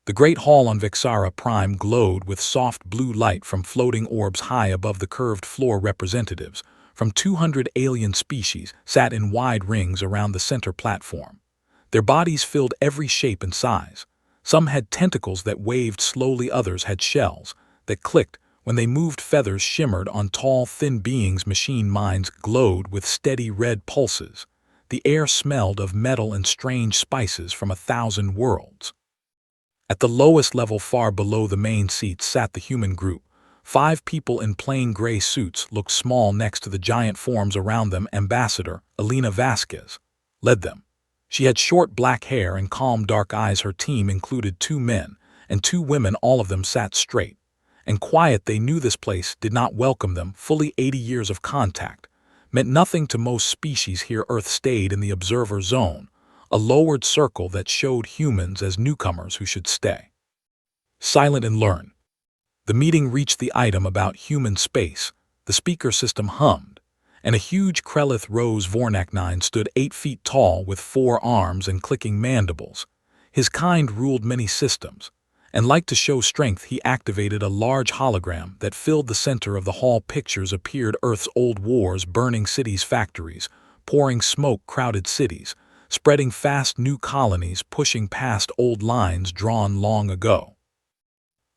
The great hall on Vixara Prime glowed with soft blue light from floating orbs high above the curved floor. Representatives from 200 alien species sat in wide rings around the center platform. Their bodies filled every shape and size. Some had tentacles that waved slowly, others had shells that clicked when they moved. Feathers shimmered on tall, thin beings. Machine minds glowed with steady red pulses. The air smelled of metal and strange spices from 1,000 worlds. At the lowest level, far below the main seats, sat the human group. 5 people in plain gray suits looked small next to the giant forms around them. Ambassador Elena Vasquez led them. She had short black hair and calm dark eyes. Her team included 2 men and 2 women. All of them sat straight and quiet. They knew this place did not welcome them. Fully 80 years of contact meant nothing to most species here. Earth stayed in the observer zone, a lowered circle that showed humans as newcomers who should stay silent and learn. The meeting reached the item about human space. The speaker system hummed, and a huge Krelith Rose Vornak-9 stood 8 feet tall with 4 arms and clicking mandibles. His kind ruled many systems, and like to show strength, he activated a large hologram that filled the center of the hall. Pictures appeared: Earth's old wars, burning cities, factories, pouring smoke, crowded cities, spreading fast, new colonies pushing past old lines drawn long ago.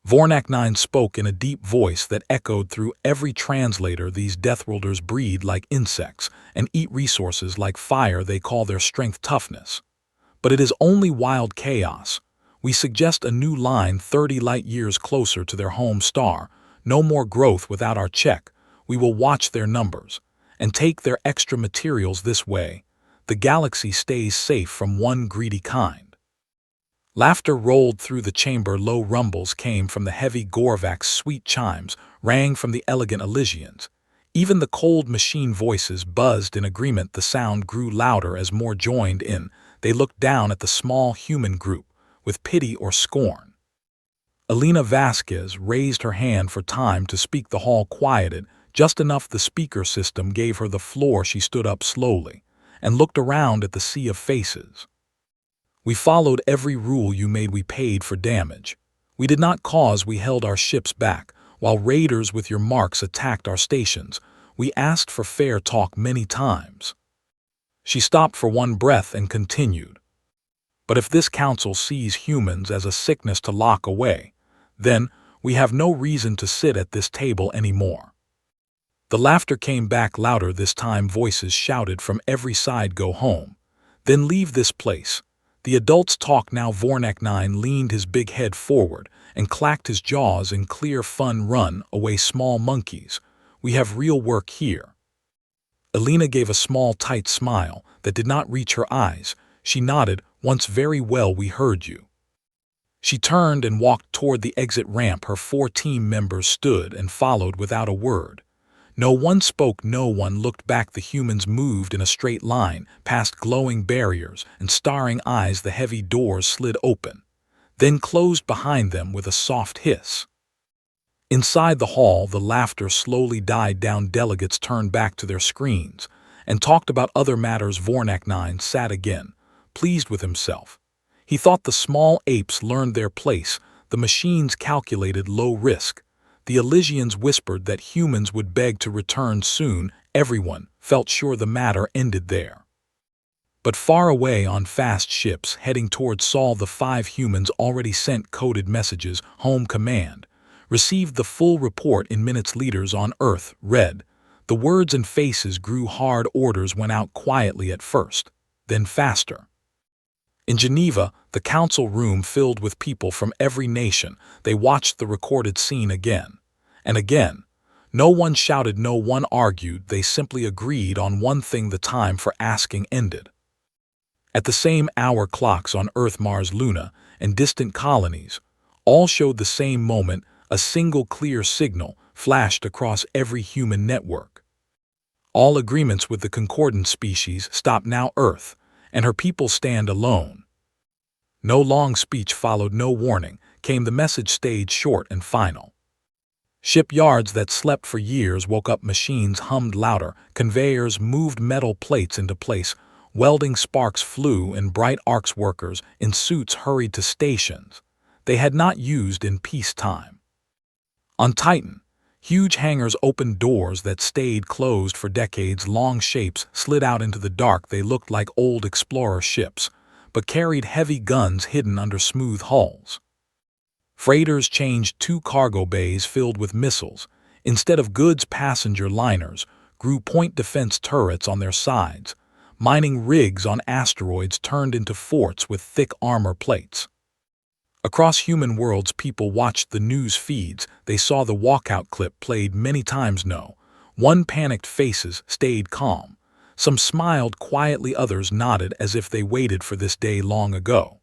Vornak-9 spoke in a deep voice that echoed through every translator. These Deathworlders breed like insects and eat resources like fire. They call their strength toughness. But it is only wild chaos. We suggest a new line 30 light-years closer to their home star. No more growth without our check. We will watch their numbers and take their extra materials. This way, the galaxy stays safe from one greedy kind. Laughter rolled through the chamber. Low rumbles came from the heavy Gorvaks. Sweet chimes rang from the elegant Elysians. Even the cold machine voices buzzed in agreement. The sound grew louder as more joined in. They looked down at the small human group with pity or scorn. Elena Vasquez raised her hand for time to speak. The hall quieted just enough. The speaker system gave her the floor. She stood up slowly and looked around at the sea of faces. We followed every rule you made. We paid for damage we did not cause. We held our ships back while raiders with your marks attacked our stations. We asked for fair talk many times. She stopped for one breath and continued. But if this council sees humans as a sickness to lock away, then we have no reason to sit at this table anymore. The laughter came back louder this time. Voices shouted from every side, go home, then leave this place. The adults talk now. Vornak-9 leaned his big head forward and clacked his jaws in clear fun. Run away, small monkeys. We have real work here. Elena gave a small tight smile that did not reach her eyes. She nodded. Once. Very well, we heard you. She turned and walked toward the exit ramp. Her 4 team members stood and followed without a word. No one spoke, no one looked back. The humans moved in a straight line, past glowing barriers and staring eyes. The heavy doors slid open, then closed behind them with a soft hiss. Inside the hall, the laughter slowly died down. Delegates turned back to their screens and talked about other matters. Vornak-9 sat again, pleased with himself. He thought the small apes learned their place. The machines calculated low risk. The Elysians whispered that humans would beg to return soon. Everyone felt sure the matter ended there. But far away on fast ships heading toward Sol, the 5 humans already sent coded messages. Home command received the full report in minutes. Leaders on Earth read. The words and faces grew hard. Orders went out quietly at first, then faster. In Geneva, the council room filled with people from every nation. They watched the recorded scene again and again. No one shouted, no one argued. They simply agreed on one thing: the time for asking ended. At the same hour, clocks on Earth, Mars, Luna, and distant colonies all showed the same moment. A single clear signal flashed across every human network. All agreements with the concordant species stop now. Earth and her people stand alone. No long speech followed, no warning. Came the message, stayed short and final. Shipyards that slept for years woke up. Machines hummed louder. Conveyors moved metal plates into place. Welding sparks flew in bright arcs. Workers in suits hurried to stations. they had not used in peacetime. On Titan, huge hangars opened doors that stayed closed for decades. Long shapes slid out into the dark. They looked like old explorer ships, but carried heavy guns hidden under smooth hulls. Freighters changed 2 cargo bays filled with missiles. Instead of goods passenger liners, grew point defense turrets on their sides. Mining rigs on asteroids turned into forts with thick armor plates. Across human worlds, people watched the news feeds. They saw the walkout clip played many times. No one panicked. Faces stayed calm. Some smiled quietly, others nodded as if they waited for this day long ago.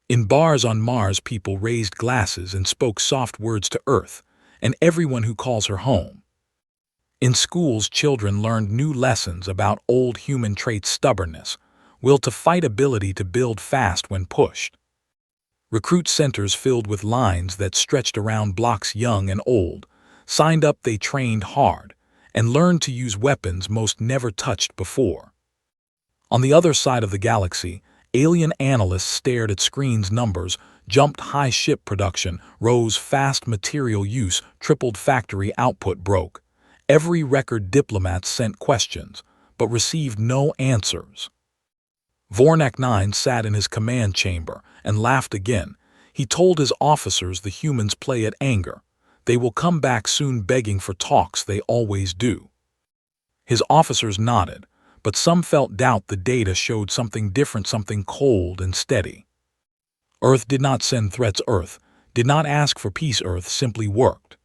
In bars on Mars, people raised glasses and spoke soft words to Earth and everyone who calls her home. In schools, children learned new lessons about old human traits: stubbornness, will to fight, ability to build fast when pushed. Recruit centers filled with lines that stretched around blocks. Young and old signed up. They trained hard and learned to use weapons most never touched before. On the other side of the galaxy, alien analysts stared at screens. Numbers jumped high. Ship production rose fast. Material use tripled. Factory output broke every record. Diplomats sent questions, but received no answers. Vornak 9 sat in his command chamber and laughed again. He told his officers the humans play at anger. They will come back soon, begging for talks. They always do. His officers nodded, but some felt doubt. The data showed something different, something cold and steady. Earth did not send threats. Earth did not ask for peace. Earth simply worked.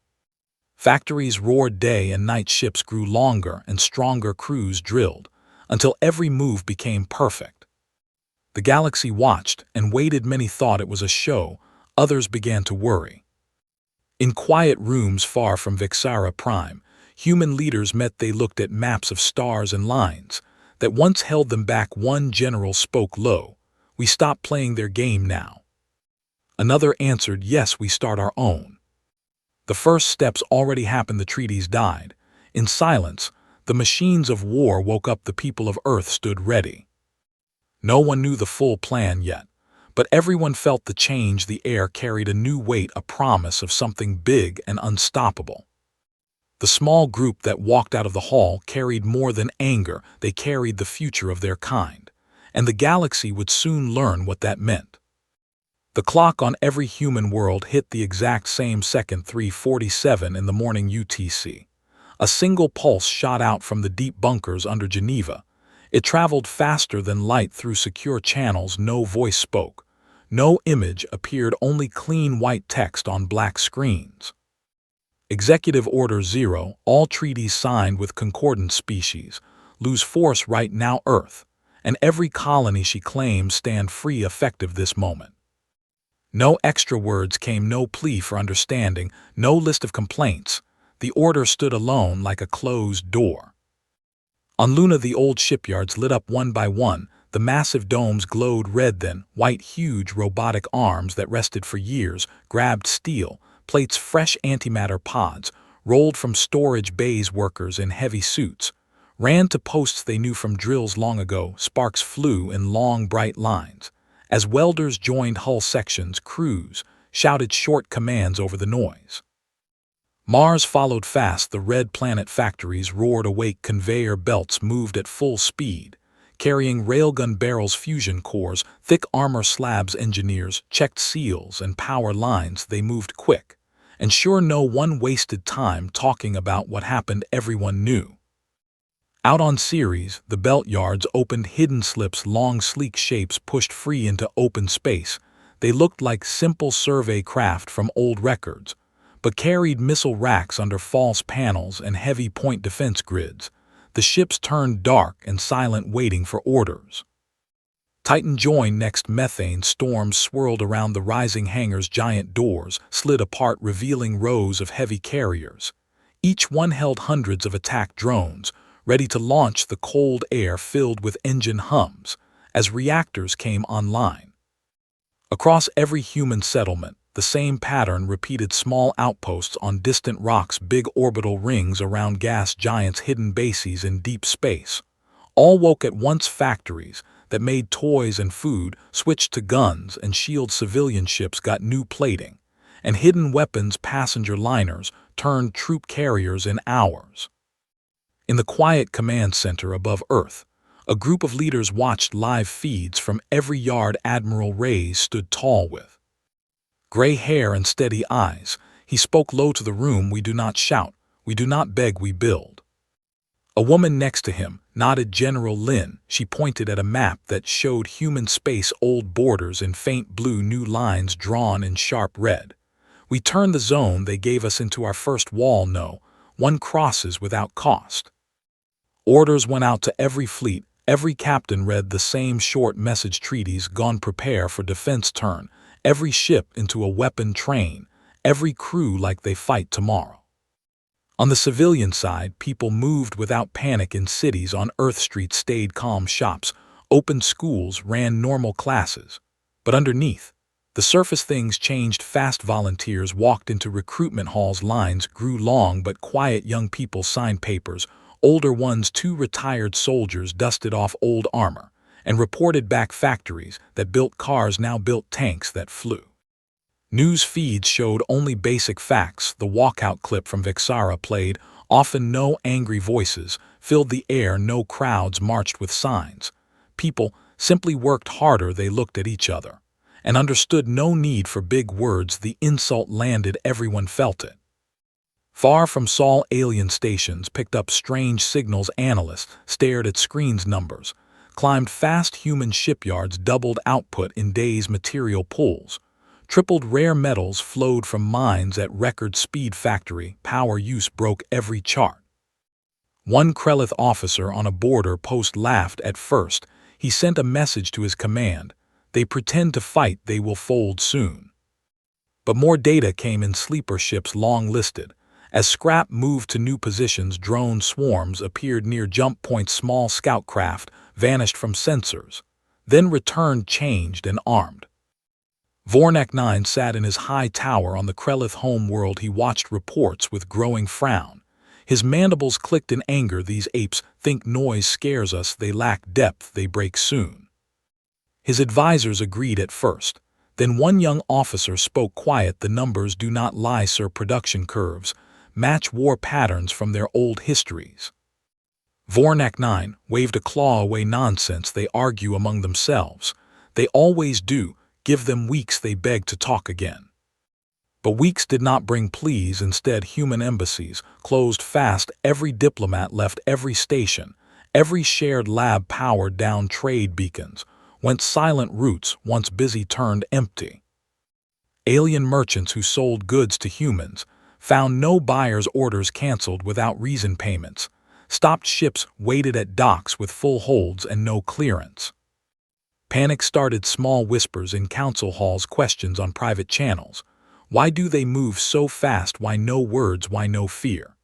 Factories roared day and night. Ships grew longer and stronger. Crews drilled until every move became perfect. The galaxy watched and waited. Many thought it was a show. Others began to worry. In quiet rooms far from Ticara Prime, human leaders met. They looked at maps of stars and lines that once held them back. One general spoke low. "We stop playing their game now." Another answered, "Yes, we start our own." The first steps already happened. The treaties died. In silence, the machines of war woke up. The people of Earth stood ready. No one knew the full plan yet, but everyone felt the change. The air carried a new weight, a promise of something big and unstoppable. The small group that walked out of the hall carried more than anger. They carried the future of their kind, and the galaxy would soon learn what that meant. The clock on every human world hit the exact same second, 3:47 in the morning UTC. A single pulse shot out from the deep bunkers under Geneva. It traveled faster than light through secure channels. No voice spoke. No image appeared, only clean white text on black screens. Executive Order 0. All treaties signed with concordant species lose force right now. Earth and every colony she claims stand free, effective this moment. No extra words came, no plea for understanding, no list of complaints. The order stood alone like a closed door. On Luna, the old shipyards lit up one by one. The massive domes glowed red, then white. Huge robotic arms that rested for years grabbed steel plates. Fresh antimatter pods rolled from storage bays. Workers in heavy suits ran to posts they knew from drills long ago. Sparks flew in long, bright lines. As welders joined hull sections, crews shouted short commands over the noise. Mars followed fast. The red planet factories roared awake. Conveyor belts moved at full speed, carrying railgun barrels, fusion cores, thick armor slabs. Engineers checked seals and power lines. They moved quick, and sure, no one wasted time talking about what happened. Everyone knew. Out on Ceres, the belt yards opened. Hidden slips, long sleek shapes pushed free into open space. They looked like simple survey craft from old records, but carried missile racks under false panels and heavy point defense grids. The ships turned dark and silent, waiting for orders. Titan joined next. Methane storms swirled around the rising hangars. Giant doors slid apart, revealing rows of heavy carriers. Each one held hundreds of attack drones, ready to launch. The cold air filled with engine hums as reactors came online. Across every human settlement, the same pattern repeated. Small outposts on distant rocks, big orbital rings around gas giants, hidden bases in deep space. All woke at once. Factories that made toys and food switched to guns, and shield civilian ships got new plating, and hidden weapons passenger liners turned troop carriers in hours. In the quiet command center above Earth, a group of leaders watched live feeds from every yard. Admiral Reyes stood tall with gray hair and steady eyes. He spoke low to the room. "We do not shout, we do not beg, we build." A woman next to him nodded. General Lin. She pointed at a map that showed human space old borders in faint blue, new lines drawn in sharp red. "We turned the zone they gave us into our first wall. No one crosses without cost." Orders went out to every fleet. Every captain read the same short message: treaties gone, prepare for defense, turn every ship into a weapon train, every crew like they fight tomorrow. On the civilian side, people moved without panic in cities. On Earth, streets stayed calm, shops opened, schools ran normal classes. But underneath the surface, things changed fast. Volunteers walked into recruitment halls. Lines grew long but quiet. Young people signed papers. Older ones, too. Retired soldiers dusted off old armor and reported back. Factories that built cars now built tanks that flew. News feeds showed only basic facts. The walkout clip from Ticara played. Often no angry voices filled the air. No crowds marched with signs. People simply worked harder. They looked at each other and understood. No need for big words. The insult landed. Everyone felt it. Far from Sol, alien stations picked up strange signals. Analysts stared at screens. Numbers climbed fast. Human shipyards doubled output in days. Material pools tripled. Rare metals flowed from mines at record speed. Factory power use broke every chart. One Krelith officer on a border post laughed. At first, he sent a message to his command: "They pretend to fight, they will fold soon." But more data came in. Sleeper ships long listed. As scrap moved to new positions, drone swarms appeared near jump points. Small scout craft vanished from sensors, then returned changed and armed. Vornak 9 sat in his high tower on the Krelith home world. He watched reports with growing frown. His mandibles clicked in anger. "These apes think noise scares us. They lack depth, they break soon." His advisors agreed at first. Then one young officer spoke quiet: "The numbers do not lie, sir. Production curves match war patterns from their old histories." Vornak 9 waved a claw away. "Nonsense, they argue among themselves. They always do. Give them weeks." They begged to talk again. But weeks did not bring pleas. Instead, human embassies closed fast. Every diplomat left every station. Every shared lab powered down. Trade beacons went silent. Routes once busy turned empty. Alien merchants who sold goods to humans found no buyers. Orders canceled without reason. Payments stopped. Ships waited at docks with full holds and no clearance. Panic started. Small whispers in council halls, questions on private channels. Why do they move so fast? Why no words? Why no fear?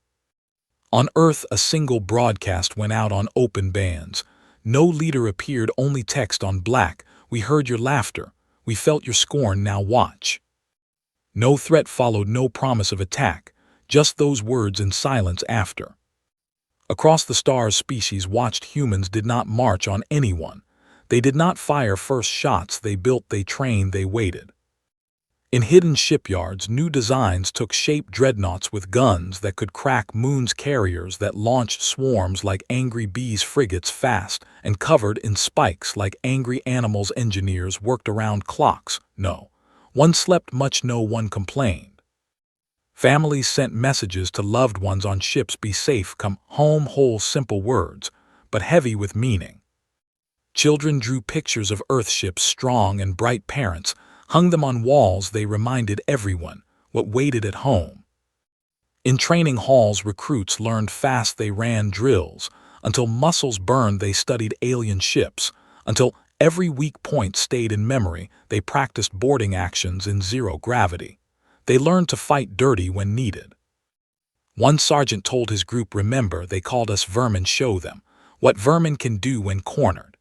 On Earth, a single broadcast went out on open bands. No leader appeared, only text on black: "We heard your laughter. We felt your scorn. Now watch." No threat followed, no promise of attack, just those words in silence after. Across the stars, species watched. Humans did not march on anyone. They did not fire first shots. They built, they trained, they waited. In hidden shipyards, new designs took shape: dreadnoughts with guns that could crack moons, carriers that launched swarms like angry bees, frigates fast and covered in spikes like angry animals. Engineers worked around clocks. No one slept much, no one complained. Families sent messages to loved ones on ships: "Be safe, come home." Whole simple words, but heavy with meaning. Children drew pictures of Earth ships, strong and bright. Parents hung them on walls. They reminded everyone what waited at home. In training halls, recruits learned fast. They ran drills until muscles burned. They studied alien ships until every weak point stayed in memory. They practiced boarding actions in zero gravity. They learned to fight dirty when needed. One sergeant told his group, "Remember, they called us vermin. Show them what vermin can do when cornered."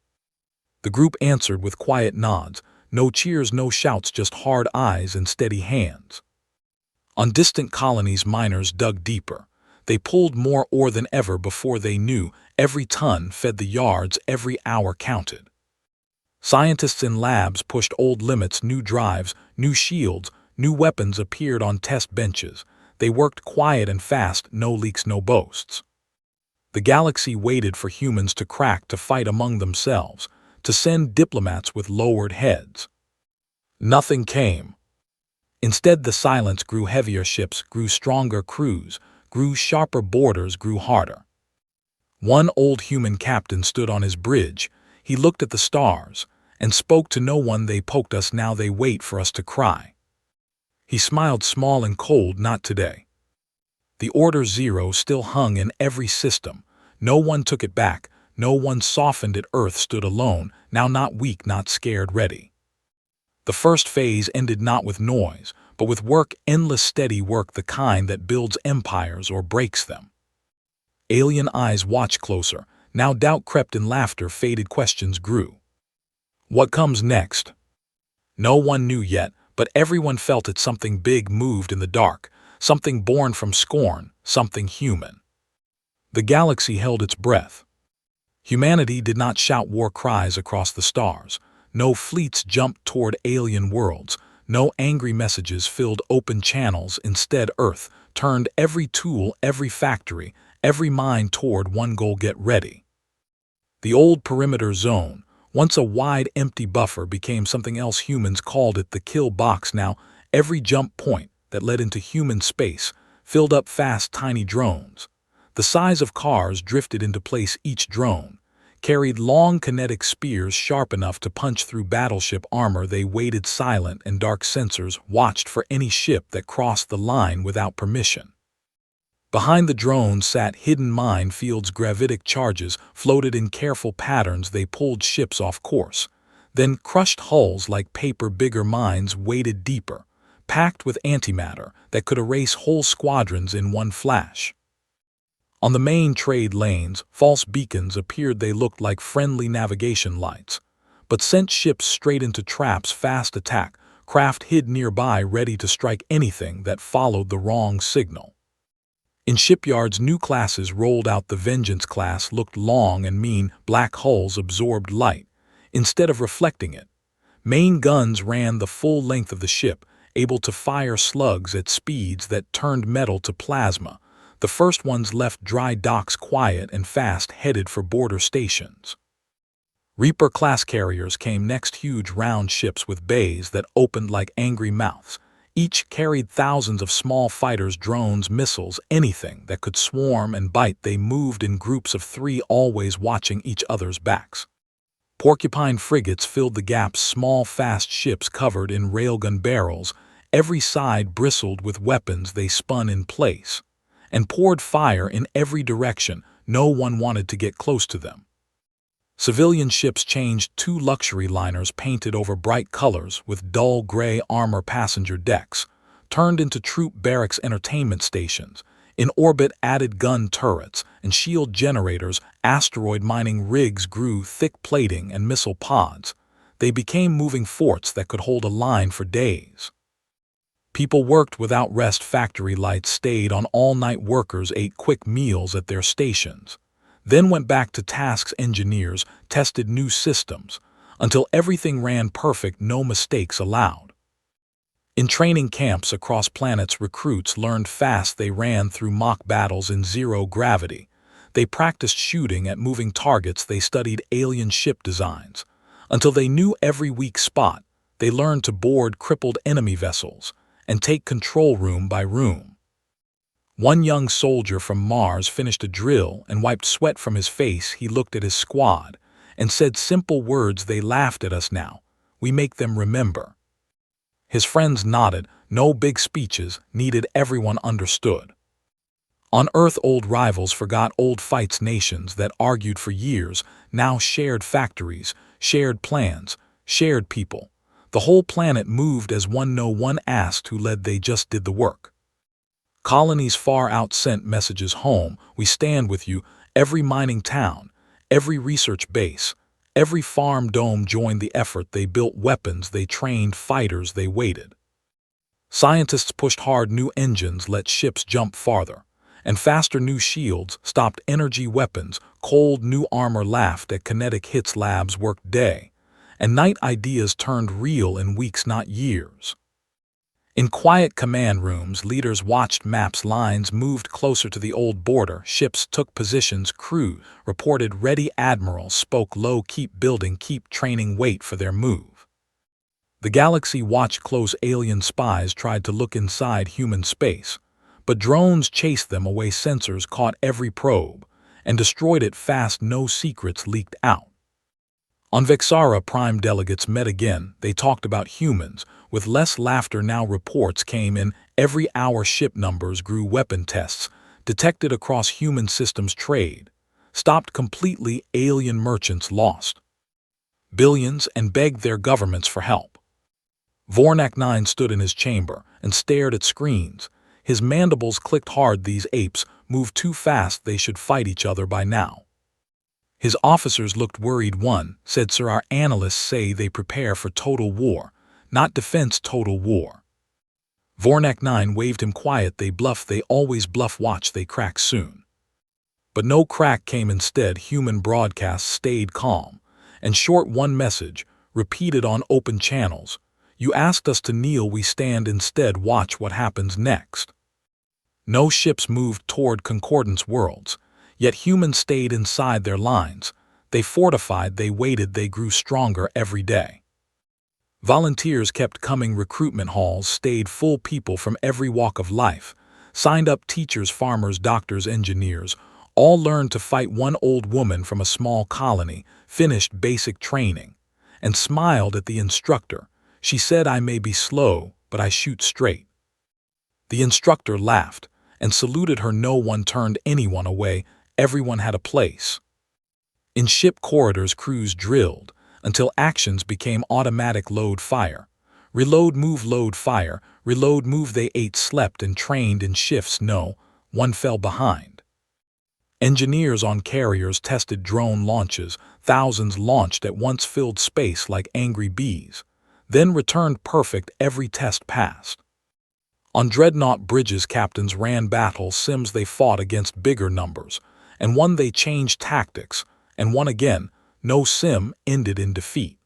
The group answered with quiet nods. No cheers, no shouts, just hard eyes and steady hands. On distant colonies, miners dug deeper. They pulled more ore than ever before. They knew every ton fed the yards, every hour counted. Scientists in labs pushed old limits, new drives, new shields, new weapons appeared on test benches. They worked quiet and fast, no leaks, no boasts. The galaxy waited for humans to crack, to fight among themselves, to send diplomats with lowered heads. Nothing came. Instead, the silence grew heavier, ships grew stronger, crews grew sharper, borders grew harder. One old human captain stood on his bridge. He looked at the stars and spoke to no one. They poked us, now they wait for us to cry. He smiled small and cold, not today. The Order Zero still hung in every system. No one took it back, no one softened it. Earth stood alone, now not weak, not scared, ready. The first phase ended not with noise, but with work, endless steady work, the kind that builds empires or breaks them. Alien eyes watched closer. Now doubt crept in, laughter faded, questions grew. What comes next? No one knew yet, but everyone felt it. Something big moved in the dark, something born from scorn, something human. The galaxy held its breath. Humanity did not shout war cries across the stars. No fleets jumped toward alien worlds. No angry messages filled open channels. Instead, Earth turned every tool, every factory, every mind toward one goal: get ready. The old perimeter zone, once a wide, empty buffer, became something else. Humans called it the kill box. Now, every jump point that led into human space filled up fast, tiny drones. The size of cars drifted into place. Each drone carried long kinetic spears sharp enough to punch through battleship armor. They waited silent, and dark sensors watched for any ship that crossed the line without permission. Behind the drones sat hidden minefields. Gravitic charges floated in careful patterns. They pulled ships off course. Then crushed hulls like paper. Bigger mines waited deeper, packed with antimatter that could erase whole squadrons in one flash. On the main trade lanes, false beacons appeared. They looked like friendly navigation lights, but sent ships straight into traps. Fast attack craft hid nearby, ready to strike anything that followed the wrong signal. In shipyards, new classes rolled out. The Vengeance class looked long and mean. Black hulls absorbed light instead of reflecting it. Main guns ran the full length of the ship, able to fire slugs at speeds that turned metal to plasma. The first ones left dry docks quiet and fast, headed for border stations. Reaper-class carriers came next, huge round ships with bays that opened like angry mouths. Each carried thousands of small fighters, drones, missiles, anything that could swarm and bite. They moved in groups of 3, always watching each other's backs. Porcupine frigates filled the gaps, small, fast ships covered in railgun barrels. Every side bristled with weapons. They spun in place and poured fire in every direction. No one wanted to get close to them. Civilian ships changed. 2 luxury liners painted over bright colors with dull gray armor. Passenger decks turned into troop barracks. Entertainment stations in orbit added gun turrets and shield generators. Asteroid mining rigs grew, thick plating and missile pods. They became moving forts that could hold a line for days. People worked without rest. Factory lights stayed on all night. Workers ate quick meals at their stations, then went back to tasks. Engineers tested new systems until everything ran perfect, no mistakes allowed. In training camps across planets, recruits learned fast. They ran through mock battles in zero gravity. They practiced shooting at moving targets. They studied alien ship designs until they knew every weak spot. They learned to board crippled enemy vessels and take control room by room. One young soldier from Mars finished a drill and wiped sweat from his face. He looked at his squad and said simple words: "They laughed at us, now we make them remember." His friends nodded. No big speeches needed, everyone understood. On Earth, old rivals forgot old fights. Nations that argued for years now shared factories, shared plans, shared people. The whole planet moved as one. No one asked who led, they just did the work. Colonies far out sent messages home: "We stand with you." Every mining town, every research base, every farm dome joined the effort. They built weapons, they trained fighters, they waited. Scientists pushed hard. New engines let ships jump farther and faster. New shields stopped energy weapons. Cold new armor laughed at kinetic hits. Labs worked day and night ideas turned real in weeks, not years. In quiet command rooms, leaders watched maps, lines moved closer to the old border, ships took positions, crews reported ready, admirals spoke low, keep building, keep training, wait for their move. The galaxy watched close. Alien spies tried to look inside human space, but drones chased them away. Sensors caught every probe and destroyed it fast. No secrets leaked out. On Vexara, Prime delegates met again. They talked about humans, with less laughter now. Reports came in every hour. Ship numbers grew. Weapon tests detected across human systems. Trade stopped completely. Alien merchants lost billions and begged their governments for help. Vornak 9 stood in his chamber and stared at screens. His mandibles clicked hard. These apes moved too fast. They should fight each other by now. His officers looked worried. One said, "Sir, our analysts say they prepare for total war, not defense, total war." Vornak 9 waved him quiet. "They bluff. They always bluff. Watch, they crack soon." But no crack came. Instead, human broadcasts stayed calm and short. One message, repeated on open channels: "You asked us to kneel, we stand instead. Watch what happens next." No ships moved toward Concordance worlds, yet humans stayed inside their lines. They fortified, they waited, they grew stronger every day. Volunteers kept coming. Recruitment halls stayed full. People from every walk of life signed up: teachers, farmers, doctors, engineers, all learned to fight. One old woman from a small colony finished basic training and smiled at the instructor. She said, "I may be slow, but I shoot straight." The instructor laughed and saluted her. No one turned anyone away. Everyone had a place. In ship corridors, crews drilled until actions became automatic. Load, fire, reload, move, load, fire, reload, move. They ate, slept, and trained in shifts. No one fell behind. Engineers on carriers tested drone launches. Thousands launched at once, filled space like angry bees, then returned perfect. Every test passed. On dreadnought bridges, captains ran battle sims. They fought against bigger numbers, and won. They changed tactics and won again. No sim ended in defeat.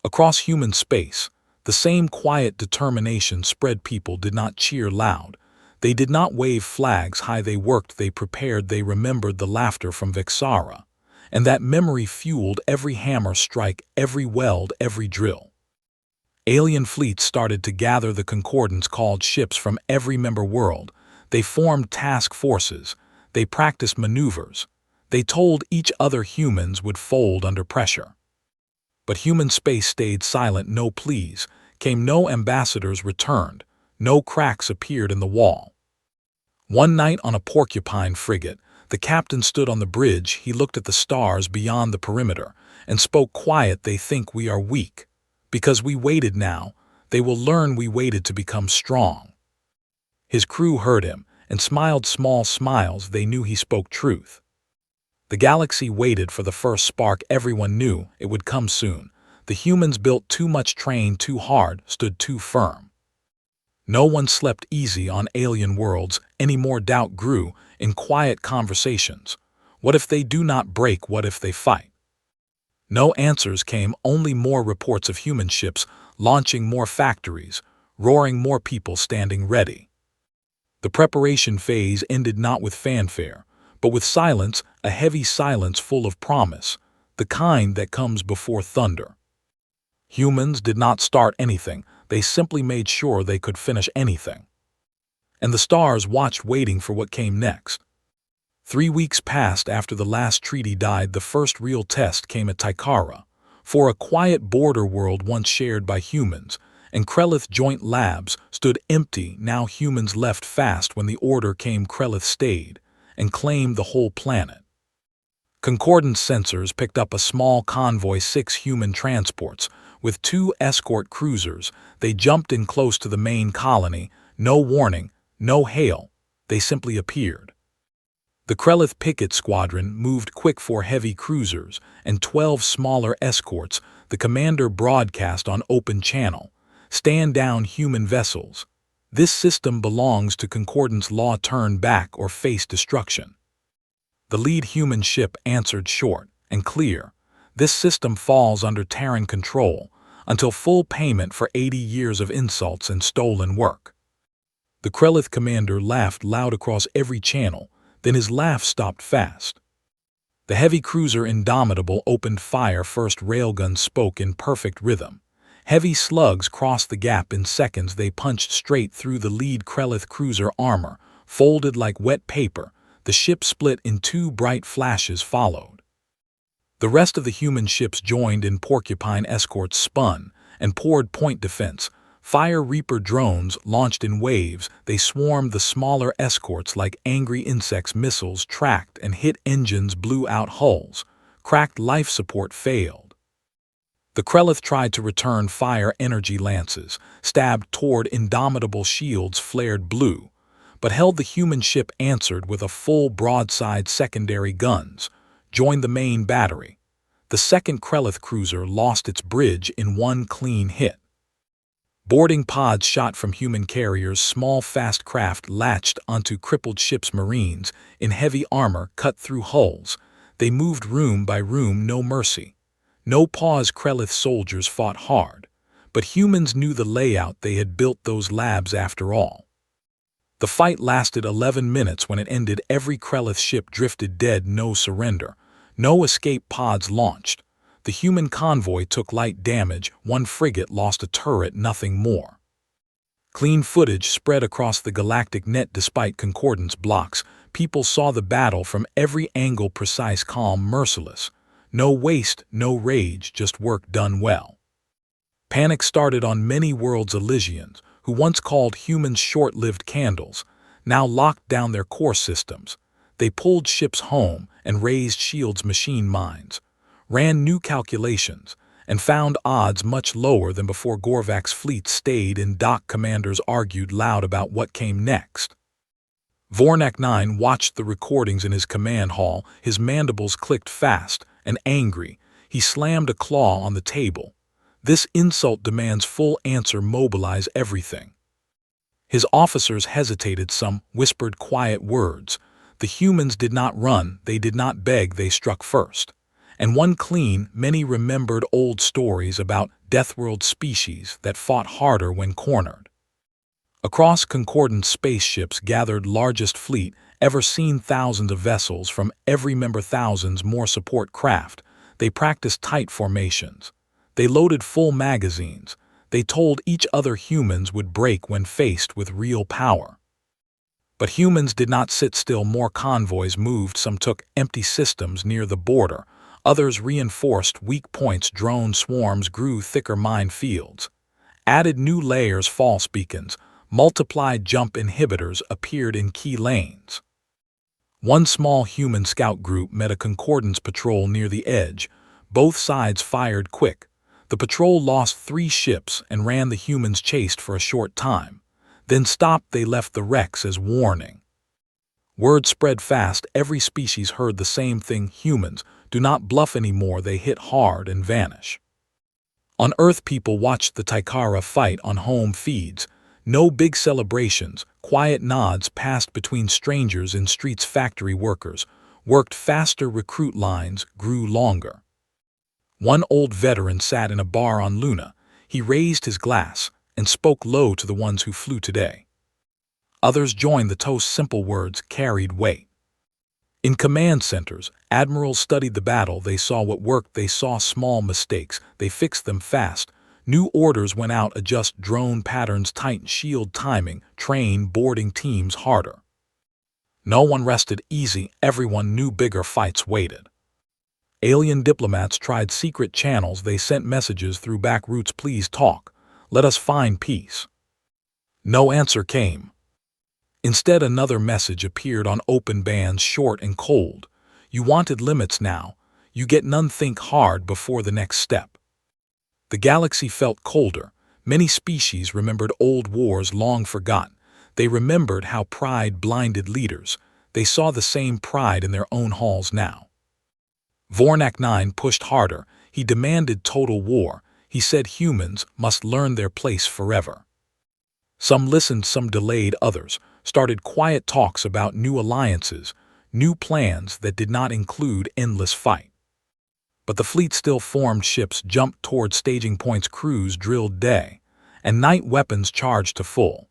Across human space, the same quiet determination spread. People did not cheer loud. They did not wave flags high. They worked, they prepared, they remembered the laughter from Vexara, and that memory fueled every hammer strike, every weld, every drill. Alien fleets started to gather. The Concordance called ships from every member world. They formed task forces. They practiced maneuvers. They told each other humans would fold under pressure. But human space stayed silent. No pleas came, no ambassadors returned, no cracks appeared in the wall. One night on a porcupine frigate, the captain stood on the bridge. He looked at the stars beyond the perimeter and spoke quiet. "They think we are weak because we waited. Now they will learn we waited to become strong." His crew heard him and smiled small smiles. They knew he spoke truth. The galaxy waited for the first spark. Everyone knew it would come soon. The humans built too much, trained too hard, stood too firm. No one slept easy on alien worlds anymore. Doubt grew in quiet conversations. What if they do not break? What if they fight? No answers came, only more reports of human ships launching, more factories roaring, more people standing ready. The preparation phase ended not with fanfare, but with silence, a heavy silence full of promise, the kind that comes before thunder. Humans did not start anything, they simply made sure they could finish anything. And the stars watched, waiting for what came next. 3 weeks passed after the last treaty died. The first real test came at Ticara, for a quiet border world once shared by humans, and Krelith joint labs stood empty. Now humans left fast. When the order came, Krelith stayed and claimed the whole planet. Concordance sensors picked up a small convoy, 6 human transports, with 2 escort cruisers. They jumped in close to the main colony. No warning, no hail, they simply appeared. The Krelith picket squadron moved quick, 4 heavy cruisers and 12 smaller escorts. The commander broadcast on open channel, "Stand down, human vessels. This system belongs to Concordance law. Turn back or face destruction." The lead human ship answered short and clear, This system falls under Terran control until full payment for 80 years of insults and stolen work. The Krellith commander laughed loud across every channel, then his laugh stopped fast. The heavy cruiser Indomitable opened fire. First railguns spoke in perfect rhythm. Heavy slugs crossed the gap in seconds. They punched straight through the lead Krellith cruiser armor, folded like wet paper. The ship split in two. Bright flashes followed. The rest of the human ships joined in. Porcupine escorts spun and poured point defense. Fire Reaper drones launched in waves. They swarmed the smaller escorts like angry insects. Missiles tracked and hit engines, blew out hulls. Cracked life support failed. The Krellith tried to return fire. Energy lances stabbed toward Indomitable. Shields flared blue, but held. The human ship answered with a full broadside. Secondary guns joined the main battery. The second Krellith cruiser lost its bridge in one clean hit. Boarding pods shot from human carriers. Small fast craft latched onto crippled ships. Marines in heavy armor cut through hulls. They moved room by room. No mercy, no pause. Krellith soldiers fought hard, but humans knew the layout. They had built those labs after all. The fight lasted 11 minutes. When it ended, every Krellith ship drifted dead. No surrender, no escape pods launched. The human convoy took light damage. One frigate lost a turret, nothing more. Clean footage spread across the galactic net. Despite concordance blocks, people saw the battle from every angle. Precise, calm, merciless. No waste, no rage, just work done well. Panic started on many worlds. Elysians, who once called humans short-lived candles, now locked down their core systems. They pulled ships home and raised shields. Machine minds ran new calculations and found odds much lower than before. Gorvak's fleet stayed in dock. Commanders argued loud about what came next. Vornak 9 watched the recordings in his command hall. His mandibles clicked fast and angry. He slammed a claw on the table. This insult demands full answer. Mobilize everything. His officers hesitated. Some whispered quiet words. The humans did not run. They did not beg. They struck first. And one clean. Many remembered old stories about Deathworld species that fought harder when cornered. Across concordant spaceships gathered largest fleet ever seen. Thousands of vessels from every member. Thousands more support craft. They practiced tight formations. They loaded full magazines. They told each other humans would break when faced with real power. But humans did not sit still. More convoys moved. Some took empty systems near the border. Others reinforced weak points. Drone swarms grew thicker. Minefields added new layers. False beacons multiplied. Jump inhibitors appeared in key lanes. One small human scout group met a concordance patrol near the edge. Both sides fired quick. The patrol lost 3 ships and ran. The humans chased for a short time, then stopped. They left the wrecks as warning. Word spread fast. Every species heard the same thing. Humans do not bluff anymore. They hit hard and vanish. On Earth, people watched the Ticara fight on home feeds. No big celebrations. Quiet nods passed between strangers in streets. Factory workers worked faster. Recruit lines grew longer. One old veteran sat in a bar on Luna. He raised his glass and spoke low to the ones who flew today. Others joined the toast. Simple words carried weight. In command centers, admirals studied the battle. They saw what worked. They saw small mistakes. They fixed them fast. New orders went out. Adjust drone patterns. Tighten shield timing. Train boarding teams harder. No one rested easy. Everyone knew bigger fights waited. Alien diplomats tried secret channels. They sent messages through back routes. Please talk. Let us find peace. No answer came. Instead, another message appeared on open bands, short and cold. You wanted limits now. You get none. Think hard before the next step. The galaxy felt colder. Many species remembered old wars long forgotten. They remembered how pride blinded leaders. They saw the same pride in their own halls now. Vornak 9 pushed harder. He demanded total war. He said humans must learn their place forever. Some listened, some delayed. Others started quiet talks about new alliances, new plans that did not include endless fight. But the fleet still formed, ships jumped toward staging points, crews drilled day, and night weapons charged to full.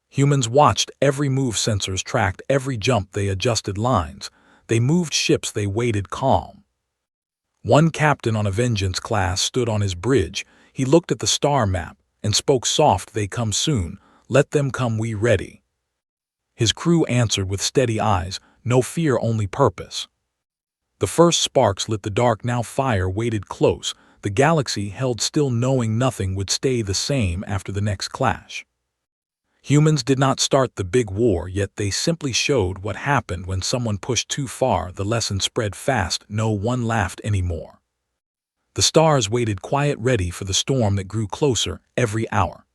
Humans watched every move, sensors tracked every jump, they adjusted lines, they moved ships, they waited calm. One captain on a Vengeance class stood on his bridge. He looked at the star map and spoke soft, "They come soon, let them come, we ready." His crew answered with steady eyes, no fear, only purpose. The first sparks lit the dark, now fire waited close. The galaxy held still, knowing nothing would stay the same after the next clash. Humans did not start the big war, yet they simply showed what happened when someone pushed too far. The lesson spread fast, no one laughed anymore. The stars waited quiet, ready for the storm that grew closer every hour.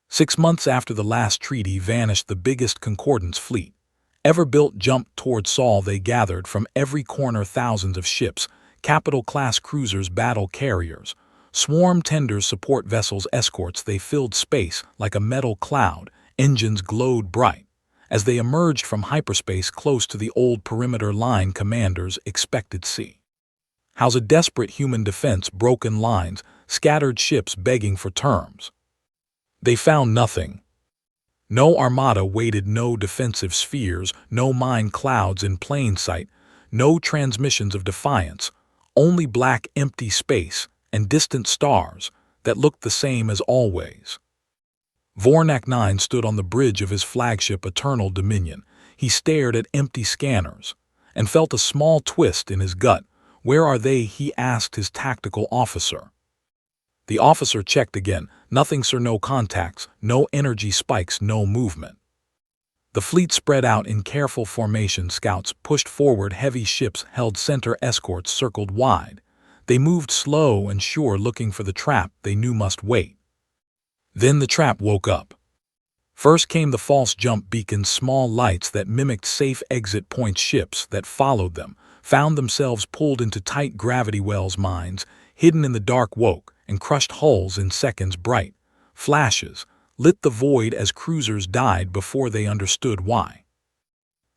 6 months after the last treaty vanished, the biggest Concordance fleet ever built jumped toward Sol. They gathered from every corner, thousands of ships, capital-class cruisers, battle carriers, swarm tenders, support vessels, escorts. They filled space like a metal cloud. Engines glowed bright as they emerged from hyperspace close to the old perimeter line. Commanders expected see. How's a desperate human defense, broken lines, scattered ships begging for terms. They found nothing. No armada waited, no defensive spheres, no mine clouds in plain sight, no transmissions of defiance, only black empty space and distant stars that looked the same as always. Vornak 9 stood on the bridge of his flagship Eternal Dominion. He stared at empty scanners and felt a small twist in his gut. "Where are they?" he asked his tactical officer. The officer checked again. "Nothing, sir, no contacts, no energy spikes, no movement." The fleet spread out in careful formation. Scouts pushed forward, heavy ships held center, escorts circled wide. They moved slow and sure, looking for the trap they knew must wait. Then the trap woke up. First came the false jump beacons, small lights that mimicked safe exit points. Ships that followed them found themselves pulled into tight gravity wells. Mines hidden in the dark woke and crushed hulls in seconds. Bright flashes lit the void as cruisers died before they understood why.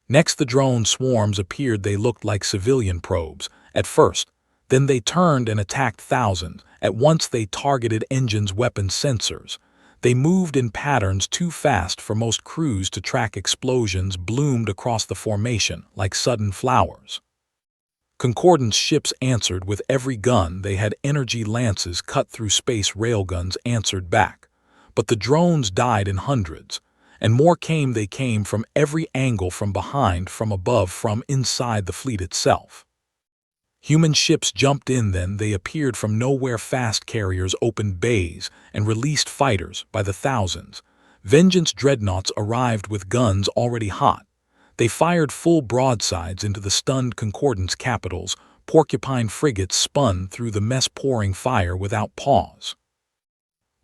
Next the drone swarms appeared. They looked like civilian probes at first, then they turned and attacked thousands. At once they targeted engines, weapons, sensors. They moved in patterns too fast for most crews to track. Explosions bloomed across the formation like sudden flowers. Concordance ships answered with every gun they had. Energy lances cut through space, railguns answered back. But the drones died in hundreds, and more came. They came from every angle, from behind, from above, from inside the fleet itself. Human ships jumped in, then they appeared from nowhere. Fast carriers opened bays and released fighters by the thousands. Vengeance dreadnoughts arrived with guns already hot. They fired full broadsides into the stunned Concordance capitals. Porcupine frigates spun through the mess, pouring fire without pause.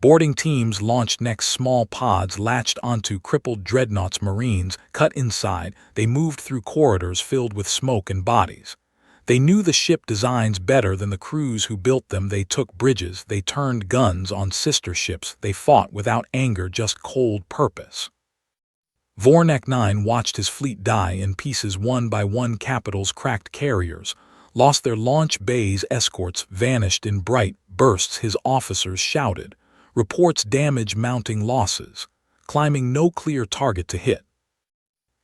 Boarding teams launched next. Small pods latched onto crippled dreadnoughts. Marines cut inside. They moved through corridors filled with smoke and bodies. They knew the ship designs better than the crews who built them. They took bridges. They turned guns on sister ships. They fought without anger, just cold purpose. Vornak 9 watched his fleet die in pieces. One by one, capitals cracked, carriers lost their launch bays, escorts vanished in bright bursts. His officers shouted reports, damage mounting, losses climbing, no clear target to hit.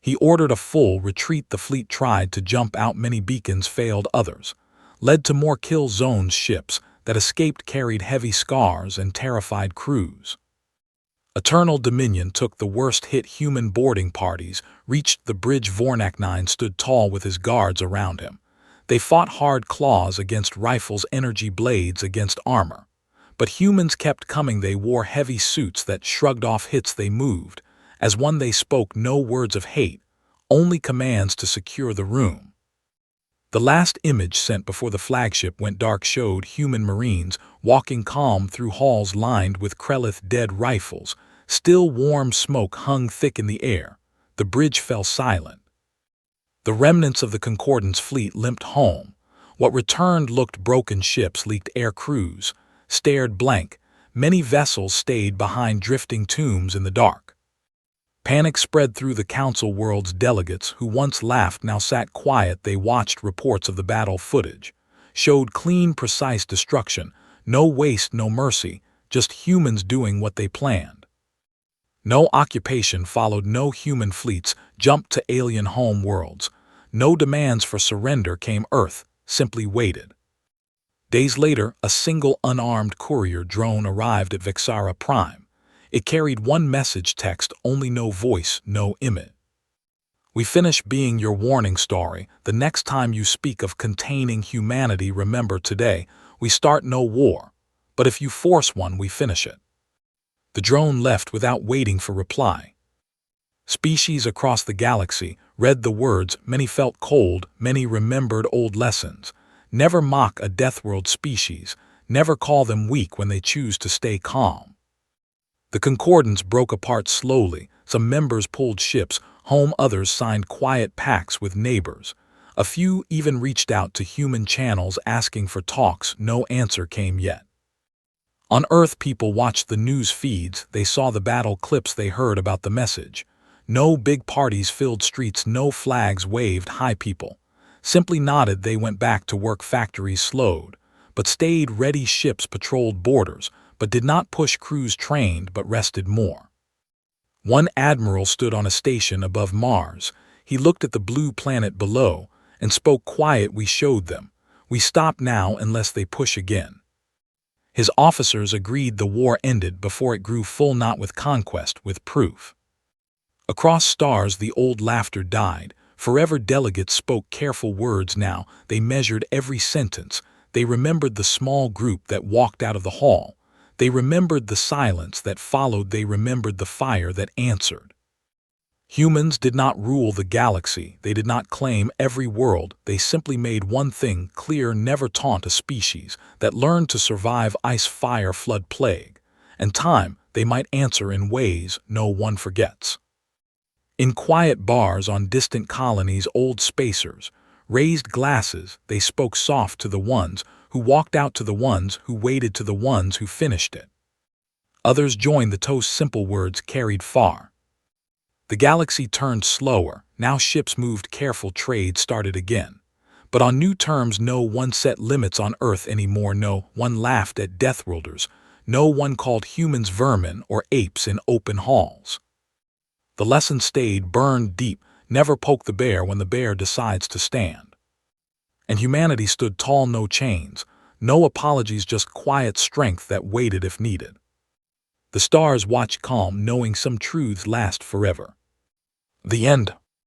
He ordered a full retreat. The fleet tried to jump out. Many beacons failed, others led to more kill zones. Ships that escaped carried heavy scars and terrified crews. Eternal Dominion took the worst hit. Human boarding parties reached the bridge. Vornak 9 stood tall with his guards around him. They fought hard, claws against rifles, energy blades against armor. But humans kept coming. They wore heavy suits that shrugged off hits. They moved as one. They spoke no words of hate, only commands to secure the room. The last image sent before the flagship went dark showed human marines walking calm through halls lined with Krelith dead rifles. Still warm smoke hung thick in the air. The bridge fell silent. The remnants of the Concordance fleet limped home. What returned looked broken. Ships leaked, air crews stared blank. Many vessels stayed behind, drifting tombs in the dark. Panic spread through the Council worlds. Delegates who once laughed now sat quiet. They watched reports of the battle footage, showed clean, precise destruction. No waste, no mercy, just humans doing what they planned. No occupation followed, no human fleets jumped to alien home worlds. No demands for surrender came. Earth simply waited. Days later, a single unarmed courier drone arrived at Vexara Prime. It carried one message text only, no voice, no image. We finish being your warning story. The next time you speak of containing humanity, remember today, we start no war. But if you force one, we finish it. The drone left without waiting for reply. Species across the galaxy read the words. Many felt cold, many remembered old lessons. Never mock a deathworld species, never call them weak when they choose to stay calm. The concordance broke apart slowly. Some members pulled ships home, others signed quiet pacts with neighbors. A few even reached out to human channels asking for talks. No answer came yet. On Earth, people watched the news feeds. They saw the battle clips, they heard about the message. No big parties filled streets, no flags waved high. People simply nodded. They went back to work. Factories slowed, but stayed ready. Ships patrolled borders, but did not push. Crews trained, but rested more. One admiral stood on a station above Mars. He looked at the blue planet below and spoke quiet. We showed them. We stop now unless they push again. His officers agreed. The war ended before it grew full, not with conquest, with proof. Across stars, the old laughter died. Forever delegates spoke careful words now. They measured every sentence. They remembered the small group that walked out of the hall. They remembered the silence that followed. They remembered the fire that answered. Humans did not rule the galaxy. They did not claim every world. They simply made one thing clear: never taunt a species that learned to survive ice, fire, flood, plague. And time, they might answer in ways no one forgets. In quiet bars on distant colonies, old spacers raised glasses. They spoke soft to the ones who walked out, to the ones who waited, to the ones who finished it. Others joined the toast. Simple words carried far. The galaxy turned slower. Now ships moved. Careful trade started again. But on new terms. No one set limits on Earth anymore. No one laughed at deathworlders. No one called humans vermin or apes in open halls. The lesson stayed burned deep. Never poke the bear when the bear decides to stand. And humanity stood tall. No chains, no apologies, just quiet strength that waited if needed. The stars watched calm, knowing some truths last forever. The end.